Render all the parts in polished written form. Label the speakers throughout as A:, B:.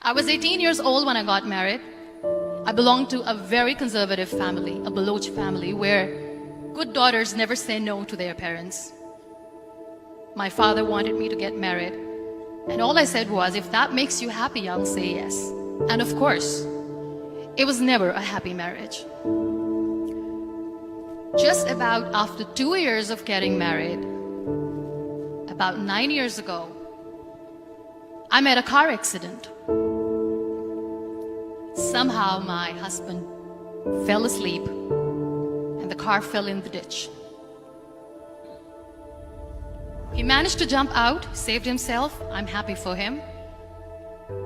A: I was 18 years old when I got married. I belonged to a very conservative family, a Baloch family, where good daughters never say no to their parents. My father wanted me to get married, and all I said was, if that makes you happy, I'll say yes. And of course, it was never a happy marriage. Just about after 2 years of getting married, about 9 years ago, I met a car accident. Somehow my husband fell asleep and the car fell in the ditch. He managed to jump out, saved himself. I'm happy for him.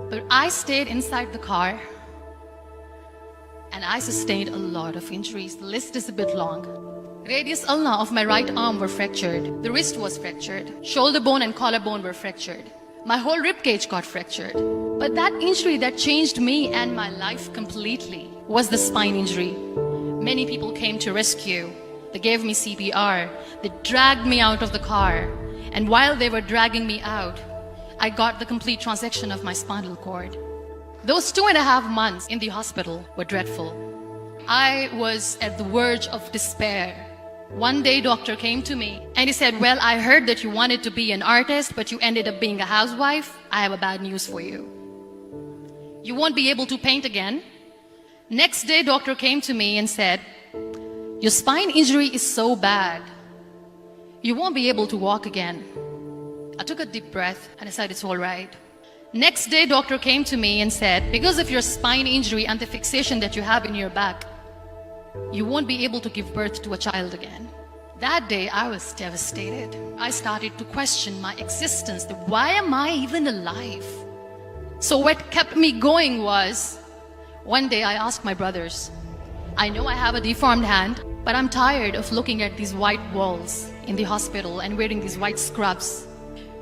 A: But I stayed inside the car and I sustained a lot of injuries. The list is a bit long. Radius ulna of my right arm were fractured. The wrist was fractured. Shoulder bone and collarbone were fractured. My whole rib cage got fractured. But that injury that changed me and my life completely was the spine injury. Many people came to rescue. They gave me CPR. They dragged me out of the car. And while they were dragging me out, I got the complete transection of my spinal cord. Those 2.5 months in the hospital were dreadful. I was at the verge of despair. One day, doctor came to me and he said, well, I heard that you wanted to be an artist, but you ended up being a housewife. I have a bad news for you. You won't be able to paint again. Next day, doctor came to me and said, your spine injury is so bad, you won't be able to walk again. I took a deep breath and I said, it's all right. Next day, doctor came to me and said, because of your spine injury and the fixation that you have in your back, you won't be able to give birth to a child again. That day, I was devastated. I started to question my existence. Why am I even alive? So what kept me going was, one day I asked my brothers, I know I have a deformed hand, but I'm tired of looking at these white walls in the hospital and wearing these white scrubs.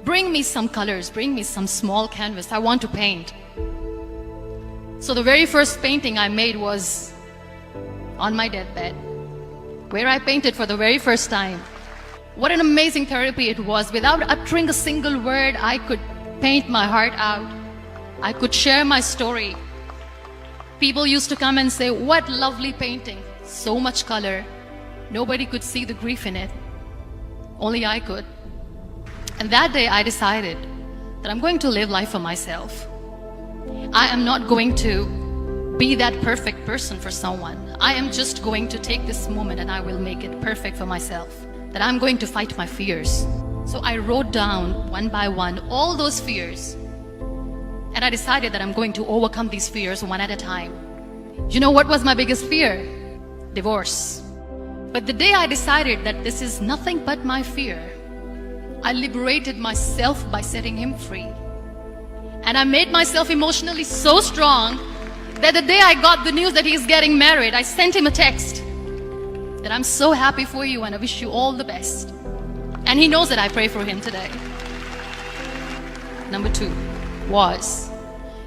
A: Bring me some colors, bring me some small canvas. I want to paint. So the very first painting I made was on my deathbed, where I painted for the very first time. What an amazing therapy it was. Without uttering a single word, I could paint my heart out. I could share my story. People used to come and say, what lovely painting, so much color. Nobody could see the grief in it. Only I could. And that day I decided that I'm going to live life for myself. I am not going to be that perfect person for someone. I am just going to take this moment and I will make it perfect for myself. That I'm going to fight my fears. So I wrote down one by one all those fears. And I decided that I'm going to overcome these fears one at a time. You know what was my biggest fear? Divorce. But the day I decided that this is nothing but my fear, I liberated myself by setting him free. And I made myself emotionally so strong that the day I got the news that he's getting married, I sent him a text that I'm so happy for you and I wish you all the best. And he knows that I pray for him today. Number 2 was,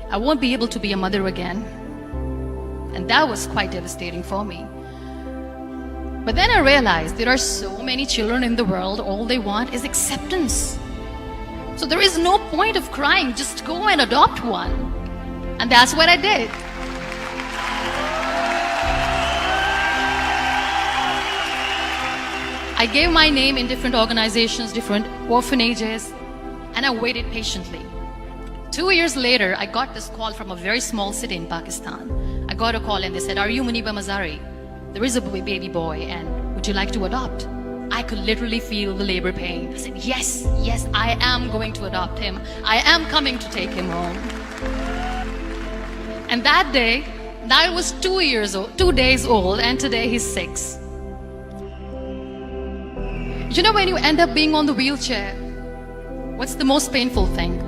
A: I won't be able to be a mother again. And that was quite devastating for me. But then I realized there are so many children in the world, all they want is acceptance. So there is no point of crying, just go and adopt one. And that's what I did. I gave my name in different organizations, different orphanages, and I waited patiently. 2 years later, I got this call from a very small city in Pakistan. I got a call and they said, are you muniba mazari? There is a baby boy and would you like to adopt? I could literally feel the labor pain. I said, yes, I am going to adopt him. I am coming to take him home. And that day, I was 2 days old, and today he's 6. You know, when you end up being on the wheelchair, what's the most painful thing?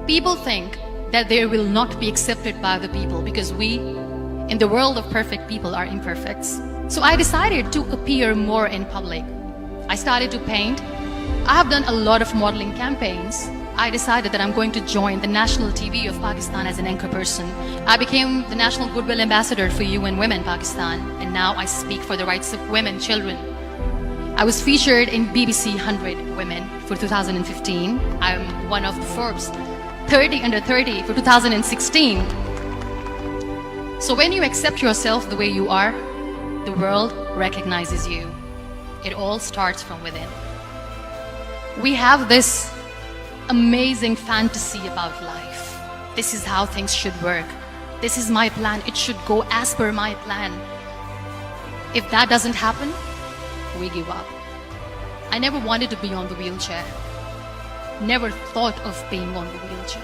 A: People think that they will not be accepted by the people because we, in the world of perfect people, are imperfects. So I decided to appear more in public. I started to paint. I have done a lot of modeling campaigns. I decided that I'm going to join the national TV of Pakistan as an anchor person. I became the National Goodwill Ambassador for UN Women Pakistan, and now I speak for the rights of women, children. I was featured in BBC 100 Women for 2015. I'm one of the Forbes 30 under 30 for 2016. So when you accept yourself the way you are, the world recognizes you. It all starts from within. We have this amazing fantasy about life. This is how things should work. This is my plan. It should go as per my plan. If that doesn't happen, we give up. I never wanted to be on the wheelchair. Never thought of being on the wheelchair.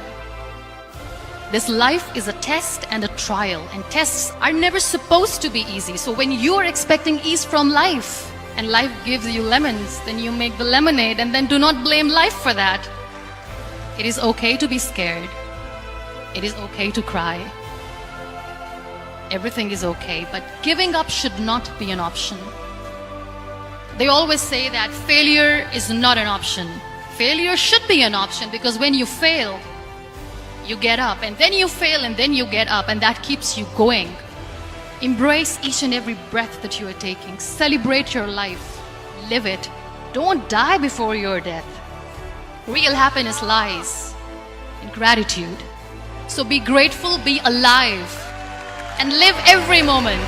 A: This life is a test and a trial, and tests are never supposed to be easy. So when you're expecting ease from life, and life gives you lemons, then you make the lemonade, and then do not blame life for that. It is okay to be scared. It is okay to cry. Everything is okay, but giving up should not be an option. They always say that failure is not an option. Failure should be an option, because when you fail, you get up, and then you fail, and then you get up, and that keeps you going. Embrace each and every breath that you are taking. Celebrate your life. Live it. Don't die before your death. Real happiness lies in gratitude. So be grateful, be alive, and live every moment.